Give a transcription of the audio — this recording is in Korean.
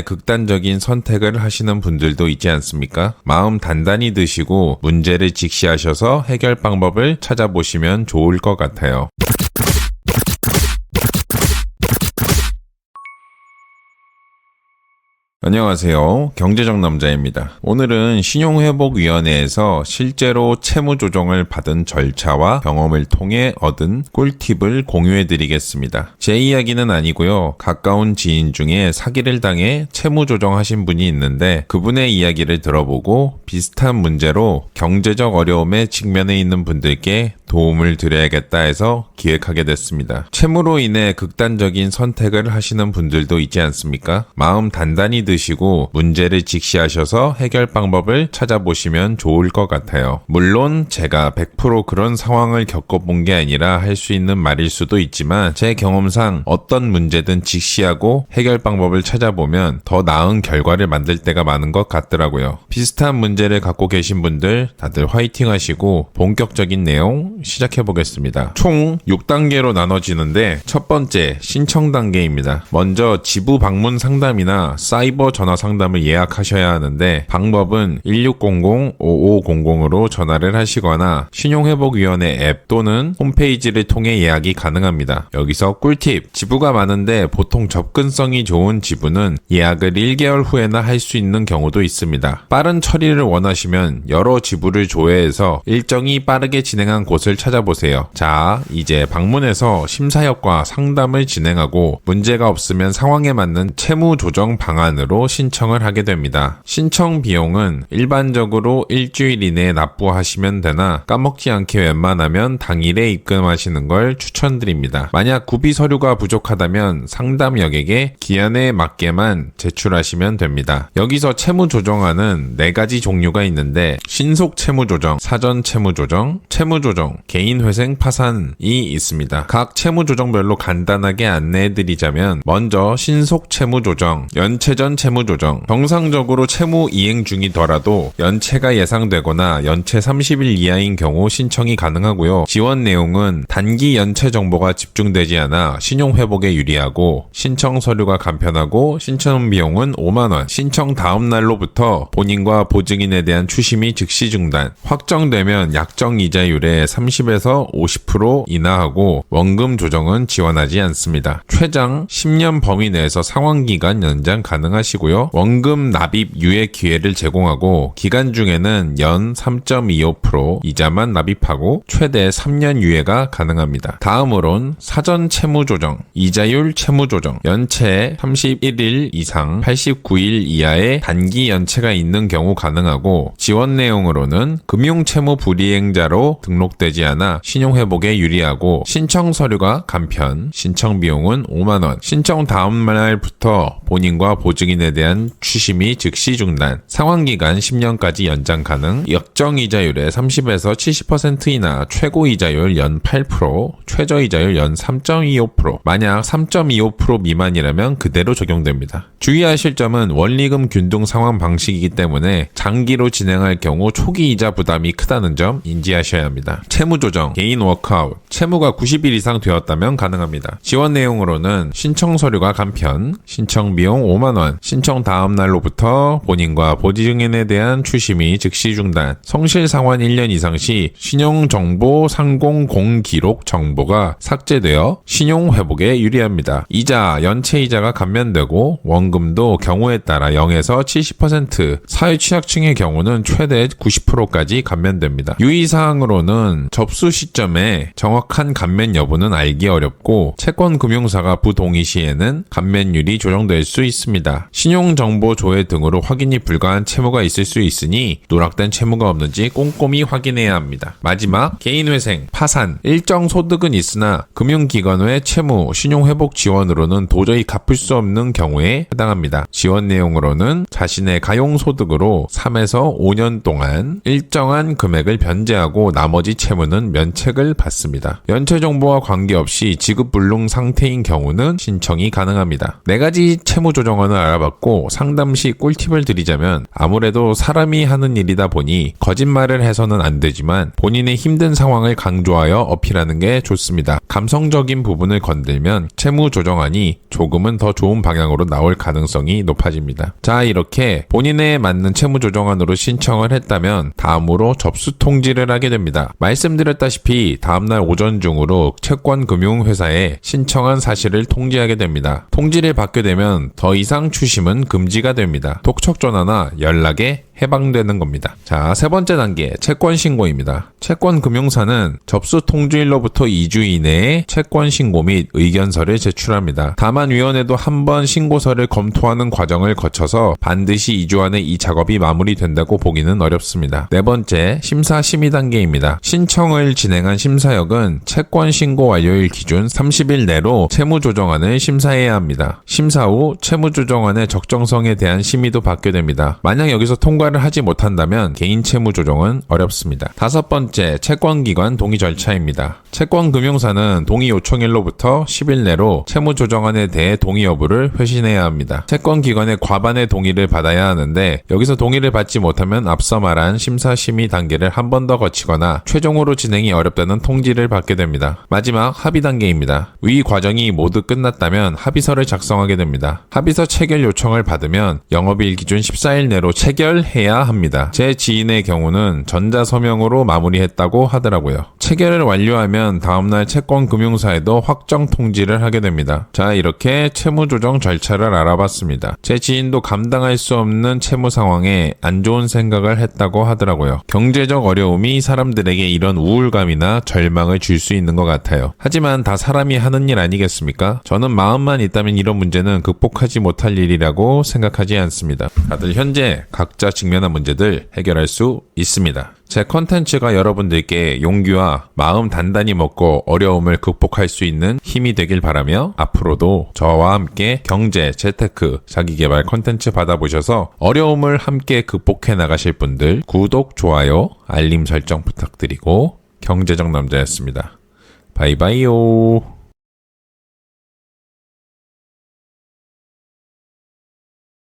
극단적인 선택을 하시는 분들도 있지 않습니까? 마음 단단히 드시고 문제를 직시하셔서 해결 방법을 찾아보시면 좋을 것 같아요. 안녕하세요. 경제적 남자입니다. 오늘은 신용회복위원회에서 실제로 채무조정을 받은 절차와 경험을 통해 얻은 꿀팁을 공유해드리겠습니다. 제 이야기는 아니고요. 가까운 지인 중에 사기를 당해 채무조정하신 분이 있는데 그분의 이야기를 들어보고 비슷한 문제로 경제적 어려움에 직면해 있는 분들께 도움을 드려야겠다 해서 기획하게 됐습니다. 채무로 인해 극단적인 선택을 하시는 분들도 있지 않습니까? 마음 단단히 드시고 문제를 직시하셔서 해결 방법을 찾아보시면 좋을 것 같아요. 물론 제가 100% 그런 상황을 겪어본 게 아니라 할 수 있는 말일 수도 있지만 제 경험상 어떤 문제든 직시하고 해결 방법을 찾아보면 더 나은 결과를 만들 때가 많은 것 같더라고요. 비슷한 문제를 갖고 계신 분들 다들 화이팅 하시고 본격적인 내용 시작해보겠습니다. 총 6단계로 나눠지는데 첫 번째 신청 단계입니다. 먼저 지부 방문 상담이나 사이버 전화 상담을 예약하셔야 하는데 방법은 1600-5500으로 전화를 하시거나 신용회복위원회 앱 또는 홈페이지를 통해 예약이 가능합니다. 여기서 꿀팁! 지부가 많은데 보통 접근성이 좋은 지부는 예약을 1개월 후에나 할 수 있는 경우도 있습니다. 빠른 처리를 원하시면 여러 지부를 조회해서 일정이 빠르게 진행한 곳을 찾아보세요. 자, 이제 방문해서 심사역과 상담을 진행하고 문제가 없으면 상황에 맞는 채무 조정 방안으로 신청을 하게 됩니다. 신청 비용은 일반적으로 일주일 이내에 납부하시면 되나 까먹지 않게 웬만하면 당일에 입금하시는 걸 추천드립니다. 만약 구비 서류가 부족하다면 상담역에게 기한에 맞게만 제출하시면 됩니다. 여기서 채무 조정안은 4가지 종류가 있는데 신속 채무 조정, 사전 채무 조정, 채무 조정, 개인회생 파산이 있습니다. 각 채무조정별로 간단하게 안내해드리자면 먼저 신속 채무조정, 연체 전 채무조정. 정상적으로 채무 이행 중이더라도 연체가 예상되거나 연체 30일 이하인 경우 신청이 가능하고요. 지원 내용은 단기 연체 정보가 집중되지 않아 신용회복에 유리하고 신청 서류가 간편하고 신청 비용은 5만원, 신청 다음 날로부터 본인과 보증인에 대한 추심이 즉시 중단, 확정되면 약정 이자율의 30에서 50% 인하하고 원금 조정은 지원하지 않습니다. 최장 10년 범위 내에서 상환기간 연장 가능하시고요. 원금 납입 유예 기회를 제공하고 기간 중에는 연 3.25% 이자만 납입하고 최대 3년 유예가 가능합니다. 다음으론 사전 채무 조정, 이자율 채무 조정, 연체 31일 이상 89일 이하의 단기 연체가 있는 경우 가능하고 지원 내용으로는 금융채무 불이행자로 등록되지 않아 신용회복에 유리하고 신청 서류가 간편, 신청 비용은 5만원, 신청 다음 날부터 본인과 보증인에 대한 추심이 즉시 중단, 상환기간 10년까지 연장 가능, 역정이자율의 30에서 70% 이나 최고이자율 연 8%, 최저이자율 연 3.25%, 만약 3.25% 미만이라면 그대로 적용됩니다. 주의하실 점은 원리금 균등 상환 방식이기 때문에 장기로 진행할 경우 초기 이자 부담이 크다는 점 인지하셔야 합니다. 채무조정, 개인 워크아웃, 채무가 90일 이상 되었다면 가능합니다. 지원 내용으로는 신청 서류가 간편, 신청 비용 5만원, 신청 다음 날로부터 본인과 보증인에 대한 추심이 즉시 중단, 성실 상환 1년 이상 시 신용정보 상공 공기록 정보가 삭제되어 신용회복에 유리합니다. 이자, 연체이자가 감면되고 원금도 경우에 따라 0에서 70%, 사회취약층의 경우는 최대 90%까지 감면됩니다. 유의사항으로는 접수 시점에 정확한 감면 여부는 알기 어렵고 채권금융사가 부동의 시에는 감면율이 조정될 수 있습니다. 신용정보 조회 등으로 확인이 불가한 채무가 있을 수 있으니 누락된 채무가 없는지 꼼꼼히 확인해야 합니다. 마지막, 개인회생, 파산, 일정 소득은 있으나 금융기관의 채무, 신용회복 지원으로는 도저히 갚을 수 없는 경우에 해당합니다. 지원 내용으로는 자신의 가용소득으로 3에서 5년 동안 일정한 금액을 변제하고 나머지 채무 채무는 면책을 받습니다. 연체 정보와 관계없이 지급 불능 상태인 경우는 신청이 가능합니다. 4가지 채무 조정안을 알아봤고 상담 시 꿀팁을 드리자면 아무래도 사람이 하는 일이다 보니 거짓말을 해서는 안 되지만 본인의 힘든 상황을 강조하여 어필하는 게 좋습니다. 감성적인 부분을 건들면 채무 조정안이 조금은 더 좋은 방향으로 나올 가능성이 높아집니다. 자, 이렇게 본인에 맞는 채무 조정안으로 신청을 했다면 다음으로 접수 통지를 하게 됩니다. 말씀드렸다시피 다음날 오전 중으로 채권금융회사에 신청한 사실을 통지하게 됩니다. 통지를 받게 되면 더 이상 추심은 금지가 됩니다. 독촉 전화나 연락에 해방되는 겁니다. 자, 3번째 단계 채권 신고입니다. 채권금융사는 접수 통지일로부터 2주 이내에 채권 신고 및 의견서를 제출합니다. 다만 위원회도 한번 신고서를 검토하는 과정을 거쳐서 반드시 2주 안에 이 작업이 마무리된다고 보기는 어렵습니다. 4번째 심사 심의 단계입니다. 신청을 진행한 심사역은 채권 신고 완료일 기준 30일 내로 채무 조정안을 심사해야 합니다. 심사 후 채무 조정안의 적정성에 대한 심의도 받게 됩니다. 만약 여기서 통과를 하지 못한다면 개인 채무 조정은 어렵습니다. 5번째 채권기관 동의 절차입니다. 채권금융사는 동의 요청일로부터 10일 내로 채무 조정안에 대해 동의 여부를 회신해야 합니다. 채권기관의 과반의 동의를 받아야 하는데 여기서 동의를 받지 못하면 앞서 말한 심사 심의 단계를 한 번 더 거치거나 최종으로 진행이 어렵다는 통지를 받게 됩니다. 마지막 합의 단계입니다. 위 과정이 모두 끝났다면 합의서를 작성하게 됩니다. 합의서 체결 요청을 받으면 영업일 기준 14일 내로 체결해야 합니다. 제 지인의 경우는 전자서명으로 마무리했다고 하더라고요. 체결을 완료하면 다음날 채권금융사에도 확정 통지를 하게 됩니다. 자, 이렇게 채무조정 절차를 알아봤습니다. 제 지인도 감당할 수 없는 채무 상황에 안 좋은 생각을 했다고 하더라고요. 경제적 어려움이 사람들에게 이런 우울감이나 절망을 줄 수 있는 것 같아요. 하지만 다 사람이 하는 일 아니겠습니까? 저는 마음만 있다면 이런 문제는 극복하지 못할 일이라고 생각하지 않습니다. 다들 현재 각자 직면한 문제들 해결할 수 있습니다. 제 컨텐츠가 여러분들께 용기와 마음 단단히 먹고 어려움을 극복할 수 있는 힘이 되길 바라며 앞으로도 저와 함께 경제, 재테크, 자기계발 컨텐츠 받아보셔서 어려움을 함께 극복해 나가실 분들 구독, 좋아요, 알림 설정 부탁드리고 경제적 남자였습니다. 바이바이요.